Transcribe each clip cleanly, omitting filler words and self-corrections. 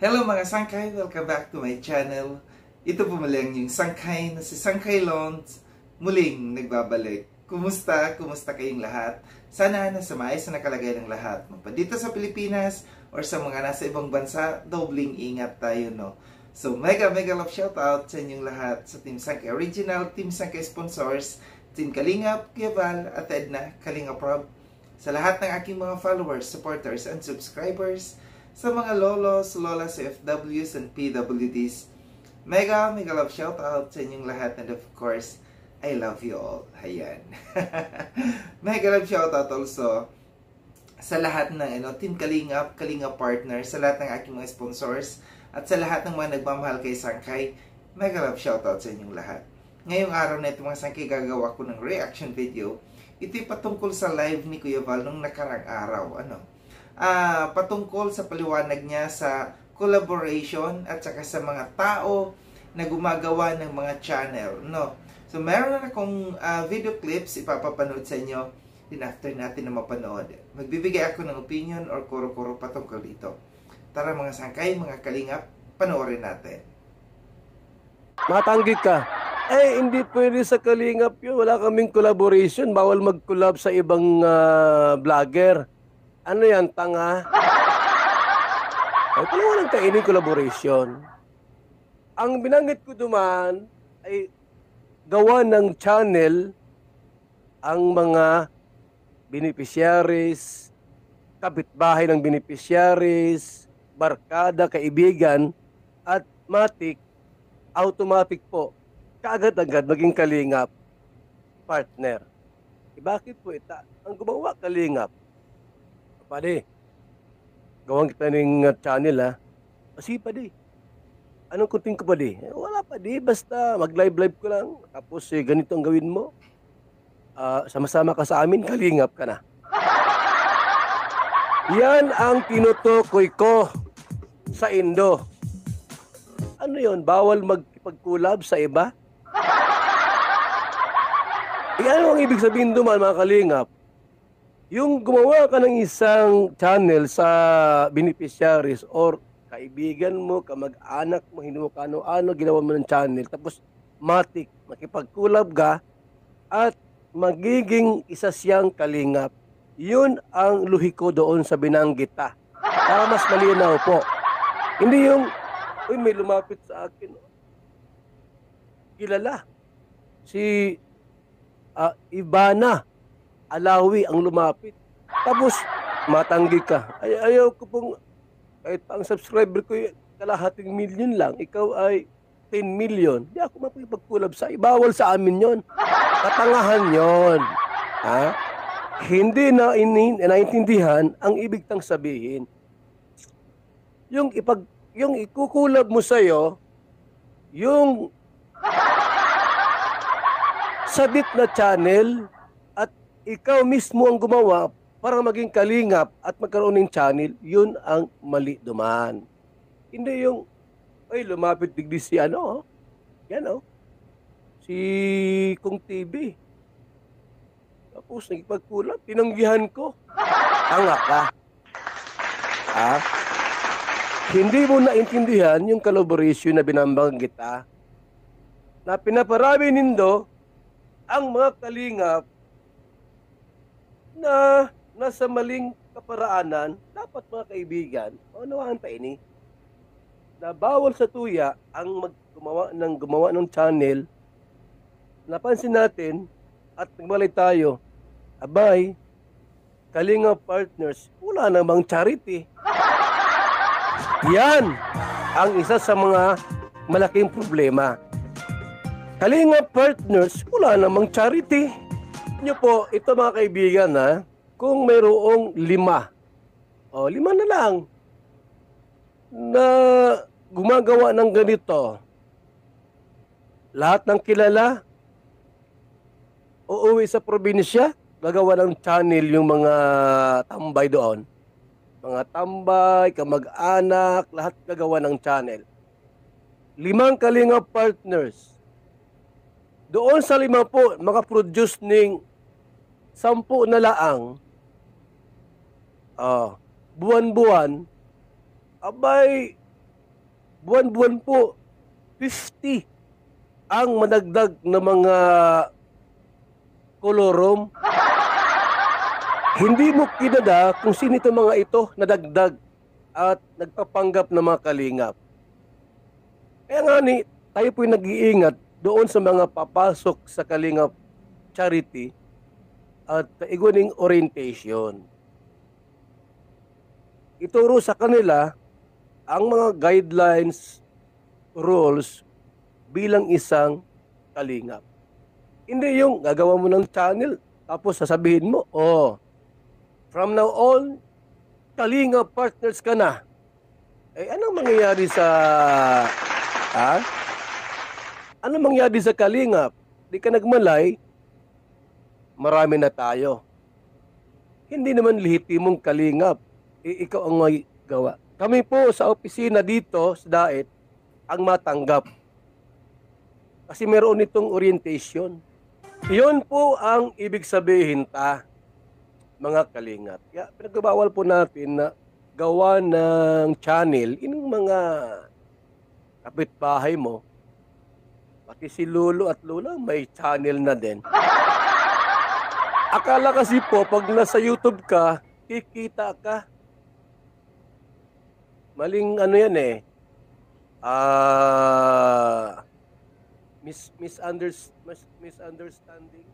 Hello mga sangkay! Welcome back to my channel. Ito po muli ang yung sangkay na si Sangkay Lons muling nagbabalik. Kumusta? Kumusta kayong lahat? Sana nasa maayos na nakalagay ng lahat. Magpadito sa Pilipinas or sa mga nasa ibang bansa, dobling ingat tayo, no? So mega love shoutout sa inyong lahat sa Team Sangkay Original, Team Sangkay Sponsors, Team Kalingap, Kieval, at Edna, Kalingap Rob, sa lahat ng aking mga followers, supporters, and subscribers, sa mga lolos, lolas, FWs, and PWDs. Mega love shoutout sa inyong lahat, and of course, I love you all. Ayan. Mega love shoutout also sa lahat ng Team Kalingap, Kalingap Partners, sa lahat ng aking mga sponsors, at sa lahat ng mga nagmamahal kay Sangkay. Mega love shoutout sa inyong lahat. Ngayong araw na ito mga Sangkay, gagawa ko ng reaction video. Ito'y patungkol sa live ni Kuya Val nung nakarang araw. Patungkol sa paliwanag niya sa collaboration at saka sa mga tao na gumagawa ng mga channel, no? So meron na akong video clips ipapapanood sa inyo. Din after natin na mapanood, magbibigay ako ng opinion or kuro-kuro patungkol dito. Tara mga Sangkay, mga Kalingap, panoorin natin. Matanggi ka. Hindi pwede sa Kalingap yun. Wala kaming collaboration. Bawal mag-collab sa ibang vlogger. Ano yan, tanga? Ay, pala walang kainin collaboration. Ang binanggit ko duman ay gawa ng channel ang mga beneficiaries, kapitbahay ng beneficiaries, barkada, kaibigan, at matik, automatic po, kaagad-agad maging Kalingap partner. Bakit po ita? Ang gumawa Kalingap, pade, gawang kita ng channel ha. Kasi pade, anong kunting ko pade? Wala pade, basta mag-live ko lang. Tapos ganito ang gawin mo. Sama-sama ka sa amin, Kalingap ka na. Yan ang tinutukoy ko sa Indo. Ano yon? Bawal magpag-collab sa iba? Ano ang ibig sabihin duman mga Kalingap? Yung gumawa ka ng isang channel sa beneficiaries or kaibigan mo, kamag-anak mo, hinukano-ano, ginawa mo ng channel, tapos matik, makipag-collab ka at magiging isa siyang Kalingap. Yun ang luhi ko doon sa binanggita. Para mas malinaw po. Hindi yung, uy, may lumapit sa akin. Kilala. Si Ivana Alawi ang lumapit. Tapos, matanggi ka. Ayaw ko pong, kahit ang subscriber ko kalahating million lang, ikaw ay 10 million. Di ako mapipag-collab sa bawal sa amin yon. Katangahan yon. Ha? Hindi na naintindihan ang ibig tang sabihin. Yung ikukulab mo sa'yo, yung sabit na channel at ikaw mismo ang gumawa para maging Kalingap at magkaroon ng channel, yun ang mali duman. Hindi yung, ay lumapit digdi si ano, yan si Kung TV. Tapos nagpagkulap, tinanggihan ko. Tanga ka. Hindi mo naintindihan yung collaboration na binambanggit kita na pinaparami nindo ang mga Kalingap na nasa maling kaparaanan. Dapat mga kaibigan, maunawaan pa ini na bawal sa tuya ang gumawa ng channel. Napansin natin at nagmalay tayo, abay, Kalingap Partners, wala namang charity. Yan ang isa sa mga malaking problema. Kalingap Partners, wala namang charity. Nyo po, ito mga kaibigan kung mayroong 5, 5 na lang, na gumagawa ng ganito, lahat ng kilala, uuwi sa probinsya, gagawa ng channel yung mga tambay doon. Mga tambay, kamag-anak, lahat gagawa ng channel. 5 Kalingap Partners. Doon sa 5 po, makaproduce ng 10 na laang. Buwan-buwan, abay, buwan-buwan po, 50 ang madagdag na mga kolorom. Hindi mo kinada kung sino itong mga ito nadagdag at nagpapanggap ng mga kalingap. Kaya nga tayo po'y nag-iingat doon sa mga papasok sa kalingap charity at iguning orientation. Ituro sa kanila ang mga guidelines, rules bilang isang kalingap. Hindi yung gagawa mo ng channel tapos sasabihin mo, from now on, kalingap partners ka na. Anong mangyayari sa Anong mangyayari sa kalingap? Di ka nagmalay, marami na tayo. Hindi naman lehitimong kalingap. Ikaw ang may gawa. Kami po sa opisina dito sa DAET ang matanggap. Kasi meron itong orientation. Iyon po ang ibig sabihin mga kalingap. Kaya pinagbawal po natin na gawa ng channel, yung mga kapitbahay mo, pati si Lolo at Lola may channel na din. Akala kasi po, pag nasa YouTube ka, kikita ka. Maling yan misunderstanding.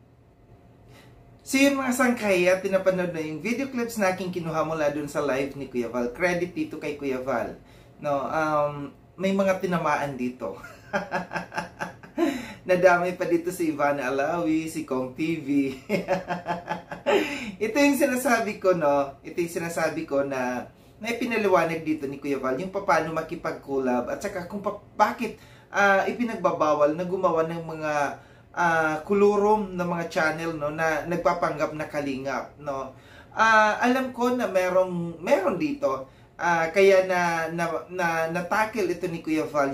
So yun mga sangkaya, pinapanood na yung video clips na aking kinuha mula dun sa live ni Kuya Val. Credit dito kay Kuya Val. No, may mga tinamaan dito. Nadamay pa dito si Ivana Alawi, si Kong TV. Ito yung sinasabi ko, no? Ito yung sinasabi ko na ipinaliwanag dito ni Kuya Val yung paano makipag-collab at saka kung bakit ipinagbabawal na gumawa ng mga kulurom na mga channel, no, na nagpapanggap na kalingap, no. Alam ko na meron dito kaya na tackle ito ni Kuya Val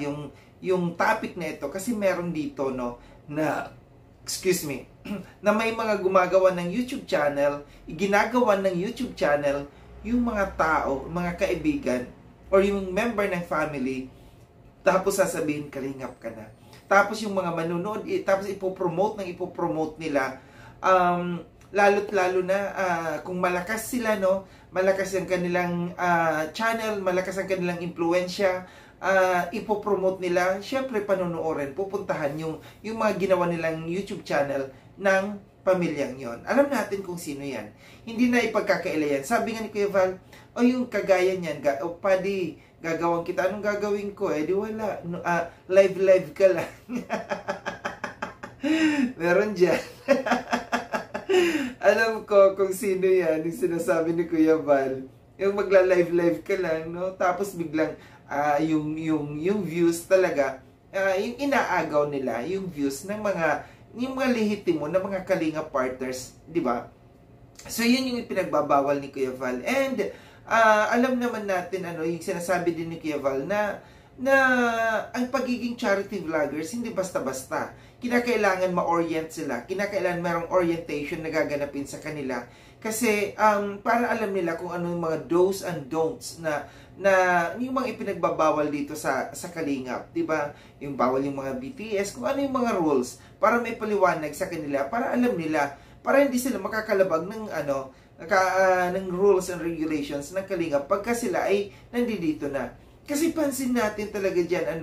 yung topic na ito kasi meron dito, no, na na may mga gumagawa ng YouTube channel, ginagawa ng YouTube channel yung mga tao, mga kaibigan or yung member ng family, tapos sasabihin kalingap ka na. Tapos yung mga manunood, tapos ipopromote nila, lalo't lalo na kung malakas sila, no, malakas ang kanilang channel, malakas ang kanilang impluensya, ipopromote nila, syempre panonoorin, pupuntahan yung mga ginawa nilang YouTube channel ng pamilyang yon. Alam natin kung sino yan. Hindi na ipagkakaila yan. Sabi nga ni Kuya Val, yung kagaya niyan, padi, gagawin kita. Anong gagawin ko? Di wala. Live ka lang. Meron dyan. Alam ko kung sino yan, yung sinasabi ni Kuya Val. Yung magla-live ka lang, no? Tapos biglang, yung views talaga, yung inaagaw nila, yung views ng mga lehitimo na mga kalinga partners, di ba? So, yun yung pinagbabawal ni Kuya Val. And, alam naman natin, yung sinasabi din ni Kuya Val na ang pagiging charity vloggers, hindi basta-basta. Kinakailangan ma-orient sila. Kinakailangan merong orientation na gaganapin sa kanila. Kasi, para alam nila kung ano yung mga do's and don'ts na yung mga ipinagbabawal dito sa kalingap, di ba? Yung bawal yung mga BTS, kung ano yung mga rules para may paliwanag sa kanila, para alam nila, para hindi sila makakalabag ng ng rules and regulations ng kalingap pagka sila ay nandito na. Kasi pansin natin talaga diyan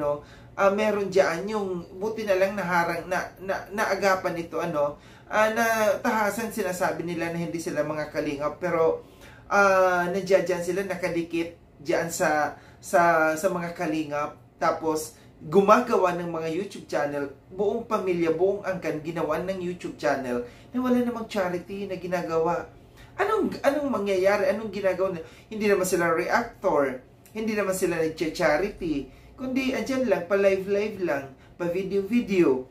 meron diyan yung buti na lang naharang naagapan ito na tahasan sinasabi nila na hindi sila mga kalingap, pero nandiyan sila nakadikit diyan sa mga kalingap, tapos gumagawa ng mga YouTube channel, buong pamilya, buong angkan ginawa ng YouTube channel na wala namang charity na ginagawa. Anong mangyayari? Anong ginagawa? Hindi naman sila reactor, hindi naman sila nag-charity, kundi andyan lang, pa-live lang, pa-video,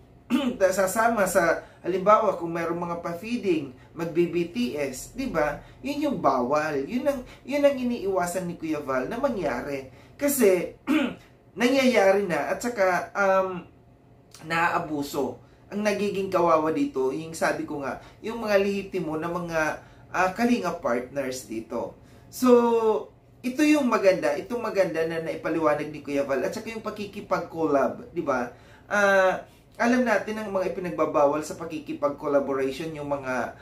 sasama sa, halimbawa, kung mayroong mga pa-feeding, mag-BBTS, di ba? Yun yung bawal. Yun ang iniiwasan ni Kuya Val na mangyari. Kasi, nangyayari na, at saka, naaabuso. Ang nagiging kawawa dito, yung sabi ko nga, yung mga lehitimo na mga kalinga partners dito. So, ito yung maganda, itong maganda na naipaliwanag ni Kuya Val at saka yung pakikipag-collab, di ba? Alam natin ang mga ipinagbabawal sa pakikipag-collaboration, yung mga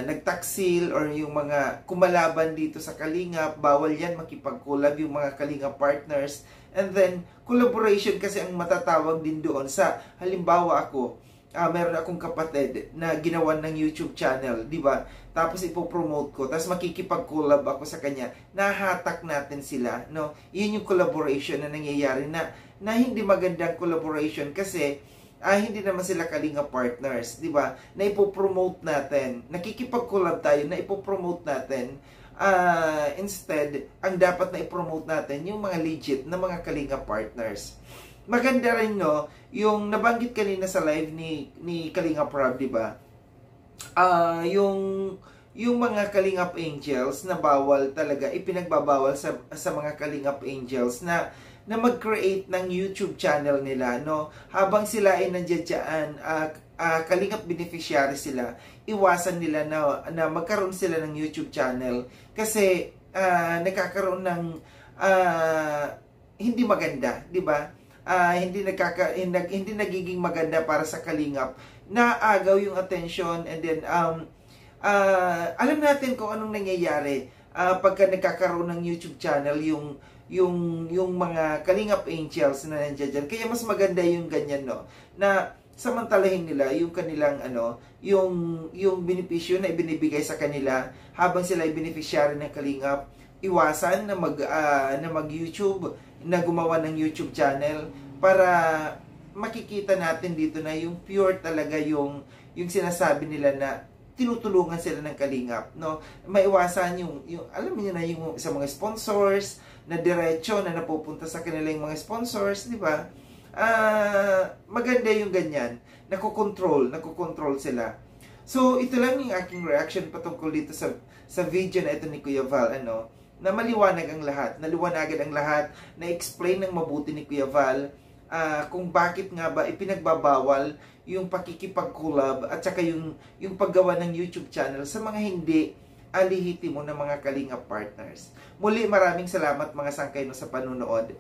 nagtaksil or yung mga kumalaban dito sa Kalingap, bawal yan makipag-collab yung mga Kalingap partners. And then, collaboration kasi ang matatawag din doon sa, halimbawa ako, meron akong kapatid na ginawan ng YouTube channel, di ba? Tapos ipopromote ko, tapos makikipag-collab ako sa kanya, nahatak natin sila, no? Yun yung collaboration na nangyayari na hindi magandang collaboration kasi hindi naman sila Kalinga partners, di ba? Na ipopromote natin, nakikipag-collab tayo, na ipopromote natin. Instead, ang dapat na ipromote natin yung mga legit na mga Kalinga partners. Maganda rin, no, yung nabanggit kanina sa live ni Kalingap Rob, di ba? Yung mga Kalingap Angels na bawal talaga, ipinagbabawal sa mga Kalingap Angels na mag-create ng YouTube channel nila, no? Habang sila ay nandiyan, Kalingap beneficiary sila, iwasan nila na magkaroon sila ng YouTube channel kasi nagkakaroon ng hindi maganda, di ba? Hindi nagiging maganda para sa Kalingap, naagaw yung attention, and then alam natin kung anong nangyayari pagka nagkakaroon ng YouTube channel yung mga Kalingap Angels na nandiyan dyan. Kaya mas maganda yung ganyan, no, na samantalahin nila yung kanilang yung benepisyo na ibinibigay sa kanila habang sila ay beneficiary ng Kalingap. Iwasan na mag-YouTube, na gumawa ng YouTube channel para makikita natin dito na yung pure talaga yung sinasabi nila na tinutulungan sila ng Kalingap, no? Maiwasan yung alam niyo na yung sa mga sponsors na diretso na napupunta sa kanilang mga sponsors, di ba? Maganda yung ganyan, nakokontrol sila. So ito lang yung aking reaction patungkol dito sa video na ito ni Kuya Val, na maliwanag ang lahat, naliwanagan ang lahat, na-explain ng mabuti ni Kuya Val kung bakit nga ba ipinagbabawal yung pakikipag-collab at saka yung paggawa ng YouTube channel sa mga hindi alihitimo na mga Kalingap partners. Muli, maraming salamat mga sangkay sa panunood.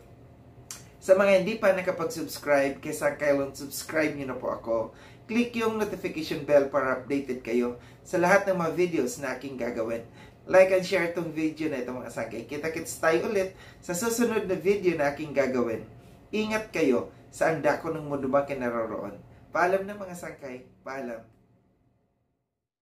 Sa mga hindi pa nakapag-subscribe kay Sangkailon, subscribe nyo na po ako. Click yung notification bell para updated kayo sa lahat ng mga videos na aking gagawin. Like and share itong video na ito mga sangkay. Kita-kits tayo ulit sa susunod na video na aking gagawin. Ingat kayo sa ang dako ng mundo bang kinaroroon. Paalam na mga sangkay. Paalam.